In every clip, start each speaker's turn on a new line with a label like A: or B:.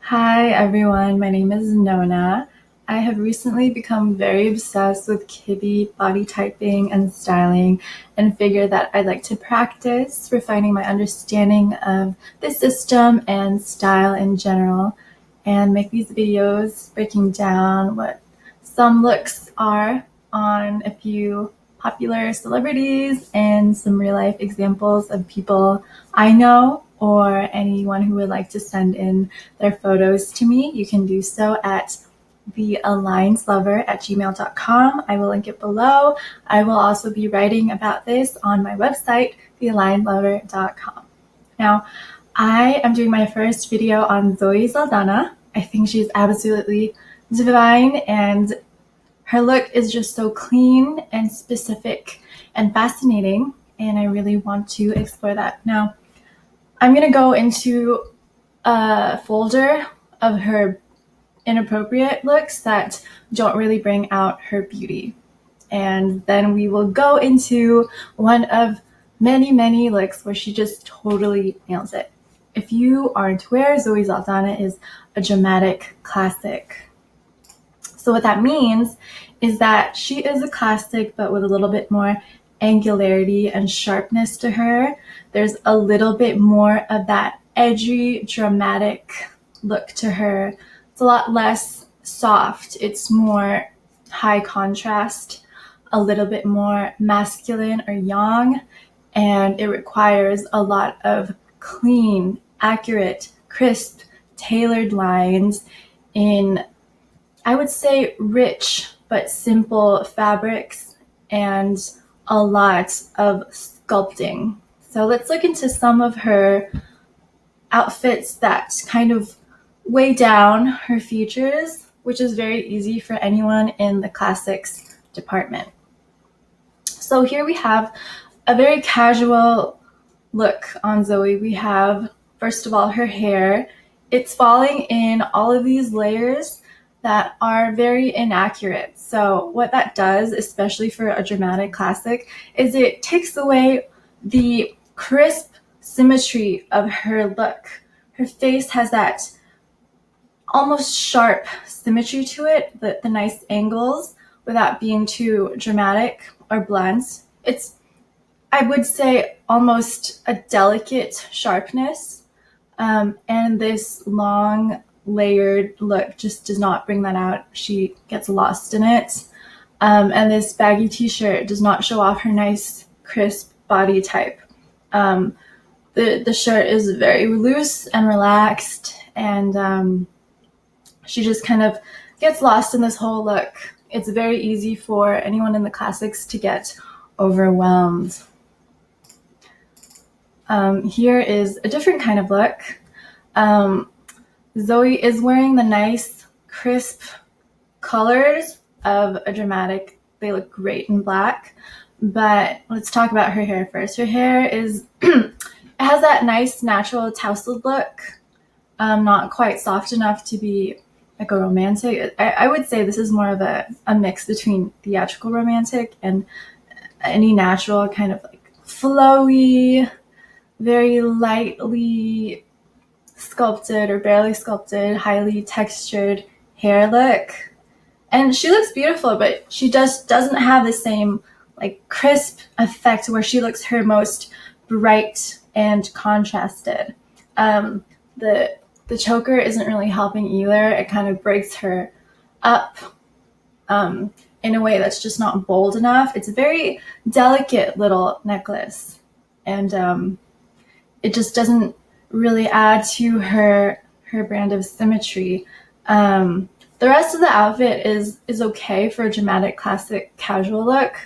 A: Hi everyone, my name is Nona. I have recently become very obsessed with Kibbe body typing and styling and figured that I'd like to practice refining my understanding of the system and style in general and make these videos breaking down what some looks are on a few popular celebrities and some real life examples of people I know or anyone who would like to send in their photos to me. You can do so at thealignedslover@gmail.com. I will link it below. I will also be writing about this on my website, thealignedslover.com. Now, I am doing my first video on Zoe Saldana. I think she's absolutely divine, and her look is just so clean and specific and fascinating, and I really want to explore that. Now, I'm going to go into a folder of her inappropriate looks that don't really bring out her beauty. And then we will go into one of many looks where she just totally nails it. If you aren't aware, Zoe Saldana is a dramatic classic. So what that means is that she is a classic, but with a little bit more angularity and sharpness to her. There's a little bit more of that edgy, dramatic look to her. It's a lot less soft. It's more high contrast, a little bit more masculine or yang, and it requires a lot of clean, accurate, crisp, tailored lines in, I would say, rich but simple fabrics and a lot of sculpting. So let's look into some of her outfits that kind of weigh down her features, which is very easy for anyone in the classics department. So here we have a very casual look on Zoe. We have, first of all, her hair. It's falling in all of these layers that are very inaccurate. So what that does, especially for a dramatic classic, is it takes away the crisp symmetry of her look. Her face has that almost sharp symmetry to it, the nice angles, without being too dramatic or blunt. It's, I would say, almost a delicate sharpness, and this long layered look just does not bring that out. She gets lost in it. And this baggy t-shirt does not show off her nice, crisp body type. The shirt is very loose and relaxed, and she just kind of gets lost in this whole look. It's very easy for anyone in the classics to get overwhelmed. Here is a different kind of look. Zoe is wearing the nice, crisp colors of a dramatic. They look great in black, but let's talk about her hair first. Her hair is, it has that nice, natural tousled look, not quite soft enough to be like a romantic. I would say this is more of a mix between theatrical romantic and any natural kind of like flowy, very lightly sculpted or barely sculpted, highly textured hair look. And she looks beautiful, but she just doesn't have the same like crisp effect where she looks her most bright and contrasted. The choker isn't really helping either. It kind of breaks her up in a way that's just not bold enough. It's a very delicate little necklace, and it just doesn't really add to her brand of symmetry. The rest of the outfit is okay for a dramatic, classic, casual look.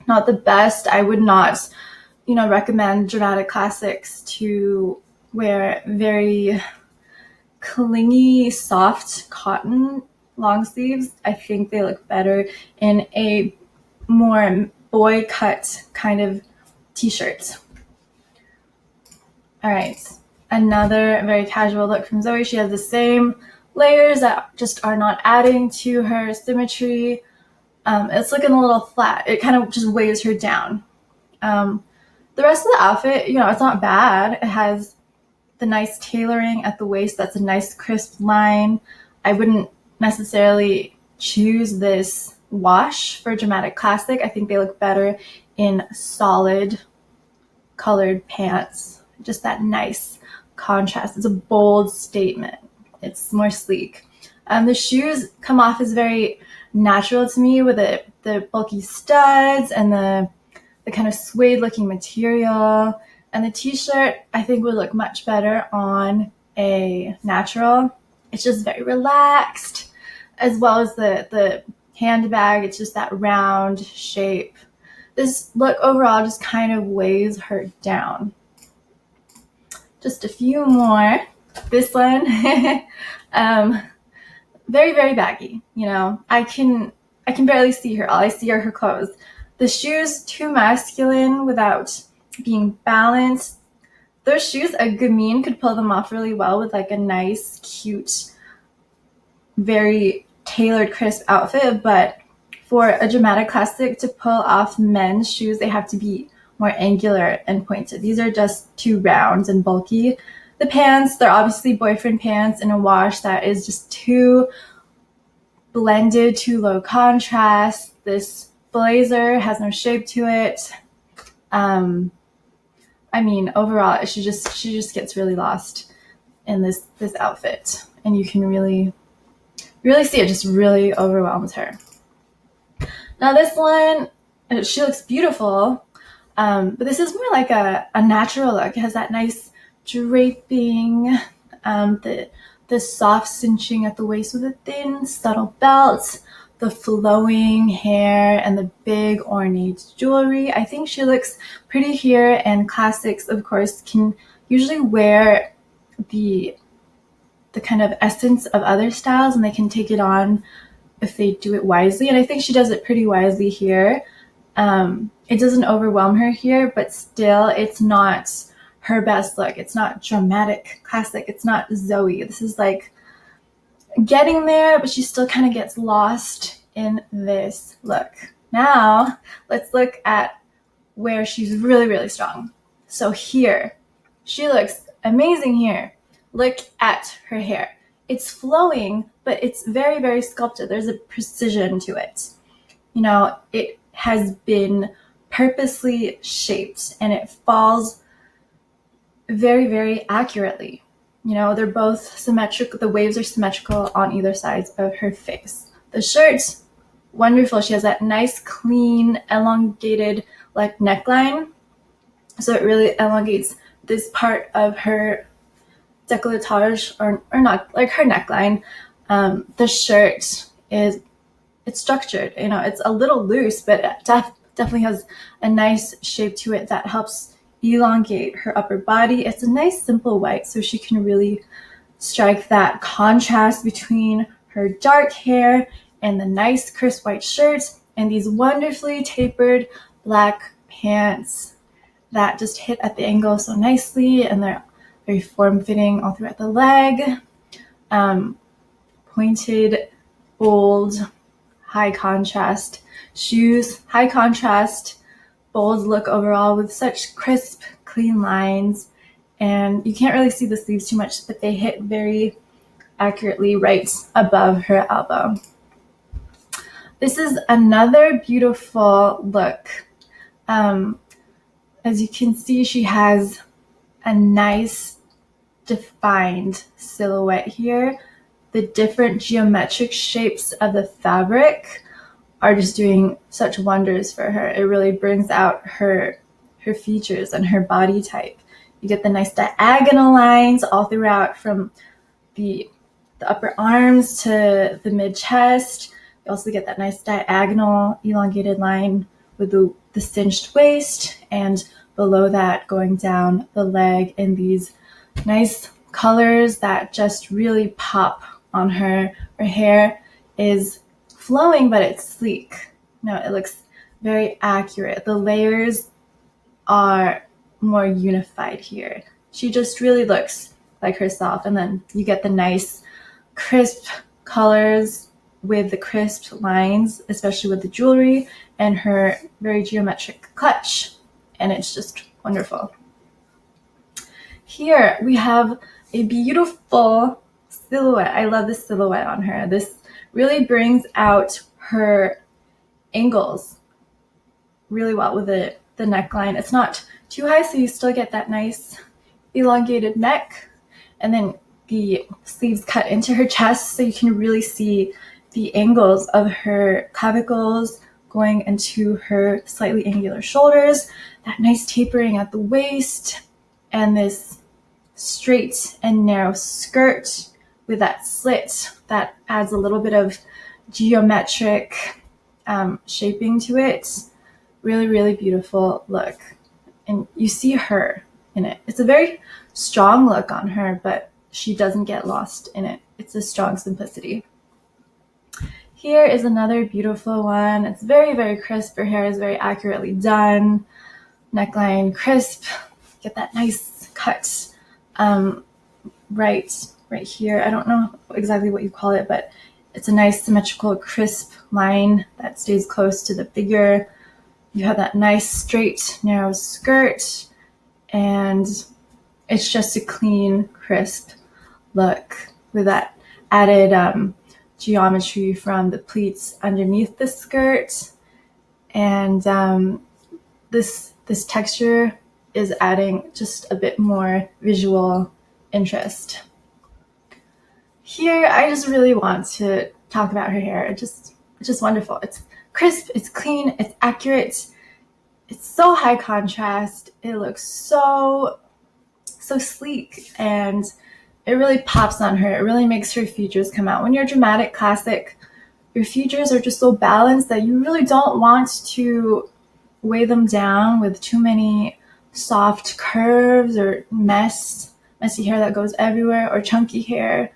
A: Not the best. I would not, recommend dramatic classics to wear very clingy, soft cotton long sleeves. I think they look better in a more boy cut kind of t-shirt. All right, another very casual look from Zoe. She has the same layers that just are not adding to her symmetry. It's looking a little flat. It kind of just weighs her down. The rest of the outfit, it's not bad. It has the nice tailoring at the waist. That's a nice crisp line. I wouldn't necessarily choose this wash for dramatic classic. I think they look better in solid colored pants. Just that nice contrast. It's a bold statement. It's more sleek. The shoes come off as very natural to me with the bulky studs and the kind of suede looking material. And the t-shirt I think would look much better on a natural. It's just very relaxed, as well as the handbag. It's just that round shape. This look overall just kind of weighs her down. Just a few more. This one, very, very baggy. You know, I can barely see her. All I see are her clothes. The shoes, too masculine without being balanced. Those shoes, a gamine could pull them off really well with like a nice, cute, very tailored, crisp outfit. But for a dramatic classic to pull off men's shoes, they have to be more angular and pointed. These are just too round and bulky. The pants, they're obviously boyfriend pants in a wash that is just too blended, too low contrast. This blazer has no shape to it. I mean, overall, she just gets really lost in this outfit, and you can really see it just really overwhelms her. Now this one, she looks beautiful, but this is more like a natural look. It has that nice draping, the soft cinching at the waist with a thin, subtle belt, the flowing hair, and the big ornate jewelry. I think she looks pretty here, and classics, of course, can usually wear the kind of essence of other styles, and they can take it on if they do it wisely. And I think she does it pretty wisely here. It doesn't overwhelm her here, but still, it's not her best look. It's not dramatic classic. It's not Zoe. This is like getting there, but she still kind of gets lost in this look. Now, let's look at where she's really, really strong. So here, she looks amazing here. Look at her hair. It's flowing, but it's very, very sculpted. There's a precision to it. You know, it has been purposely shaped, and it falls very, very accurately. You know, they're both symmetrical. The waves are symmetrical on either side of her face. The shirt, wonderful. She has that nice, clean, elongated like neckline. So it really elongates this part of her décolletage, or not, like her neckline. The shirt it's structured. You know, it's a little loose, but it definitely has a nice shape to it that helps elongate her upper body. It's a nice simple white, so she can really strike that contrast between her dark hair and the nice crisp white shirt and these wonderfully tapered black pants that just hit at the angle so nicely, and they're very form-fitting all throughout the leg. Pointed, bold, high contrast shoes, high contrast, bold look overall with such crisp, clean lines. And you can't really see the sleeves too much, but they hit very accurately right above her elbow. This is another beautiful look. As you can see, she has a nice defined silhouette here. The different geometric shapes of the fabric are just doing such wonders for her. It really brings out her features and her body type. You get the nice diagonal lines all throughout, from the upper arms to the mid chest. You also get that nice diagonal elongated line with the cinched waist, and below that going down the leg in these nice colors that just really pop on her. Her hair is flowing, but it's sleek. No, it looks very accurate. The layers are more unified here. She just really looks like herself. And then you get the nice crisp colors with the crisp lines, especially with the jewelry and her very geometric clutch. And it's just wonderful. Here we have a beautiful silhouette. I love this silhouette on her. This really brings out her angles really well with the neckline. It's not too high, so you still get that nice elongated neck, and then the sleeves cut into her chest so you can really see the angles of her clavicles going into her slightly angular shoulders, that nice tapering at the waist, and this straight and narrow skirt with that slit that adds a little bit of geometric shaping to it. Really, really beautiful look. And you see her in it. It's a very strong look on her, but she doesn't get lost in it. It's a strong simplicity. Here is another beautiful one. It's very, very crisp. Her hair is very accurately done. Neckline crisp. Get that nice cut right here. I don't know exactly what you call it, but it's a nice symmetrical crisp line that stays close to the figure. You have that nice straight narrow skirt, and it's just a clean crisp look with that added geometry from the pleats underneath the skirt, and this texture is adding just a bit more visual interest. Here, I just really want to talk about her hair. It's just wonderful. It's crisp, it's clean, it's accurate. It's so high contrast. It looks so sleek, and it really pops on her. It really makes her features come out. When you're dramatic classic, your features are just so balanced that you really don't want to weigh them down with too many soft curves or messy hair that goes everywhere, or chunky hair.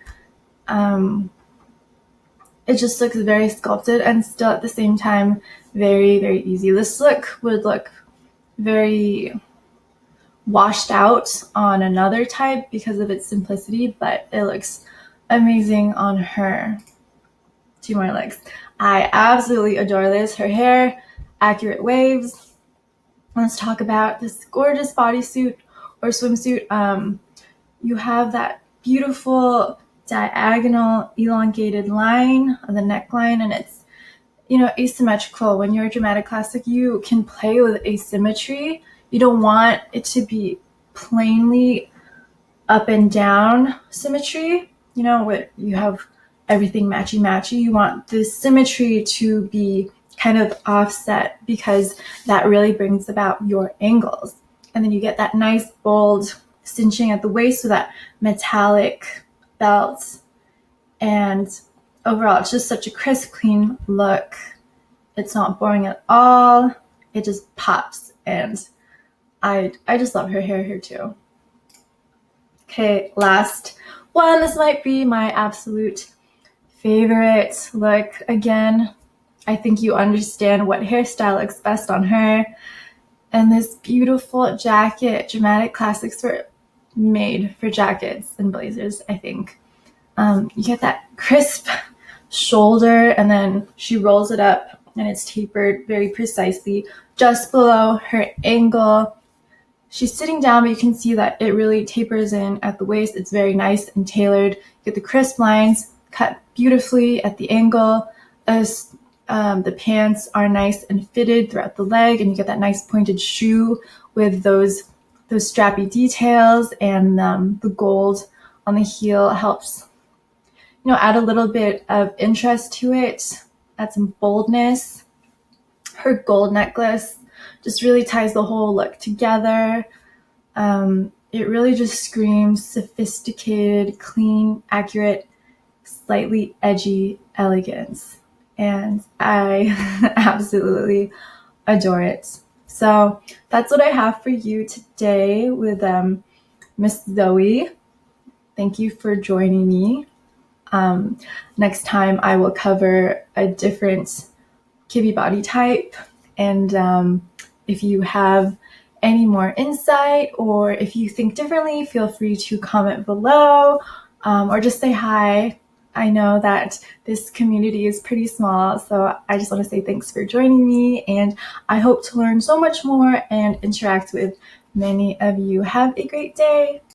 A: It just looks very sculpted and still at the same time very, very easy. This look would look very washed out on another type because of its simplicity, but it looks amazing on her. 2 more legs. I absolutely adore this. Her hair, accurate waves. Let's talk about this gorgeous bodysuit or swimsuit. You have that beautiful diagonal elongated line on the neckline, and it's asymmetrical. When you're a dramatic classic, you can play with asymmetry. You don't want it to be plainly up and down symmetry, where you have everything matchy. You want the symmetry to be kind of offset because that really brings about your angles. And then you get that nice bold cinching at the waist with that metallic belt. And overall, it's just such a crisp, clean look. It's not boring at all. It just pops. And I just love her hair here too. Okay, last one. This might be my absolute favorite look. Again, I think you understand what hairstyle looks best on her. And this beautiful jacket. Dramatic classics were made for jackets and blazers, I think. You get that crisp shoulder, and then she rolls it up, and it's tapered very precisely just below her ankle. She's sitting down, but you can see that it really tapers in at the waist. It's very nice and tailored. You get the crisp lines cut beautifully at the ankle. As the pants are nice and fitted throughout the leg, and you get that nice pointed shoe with those strappy details, and the gold on the heel helps add a little bit of interest to it, add some boldness. Her gold necklace just really ties the whole look together. It really just screams sophisticated, clean, accurate, slightly edgy elegance. And I absolutely adore it. So that's what I have for you today with Miss Zoe. Thank you for joining me. Next time I will cover a different Kibbe body type, and if you have any more insight, or if you think differently, feel free to comment below, or just say hi. I know that this community is pretty small, so I just want to say thanks for joining me, and I hope to learn so much more and interact with many of you. Have a great day.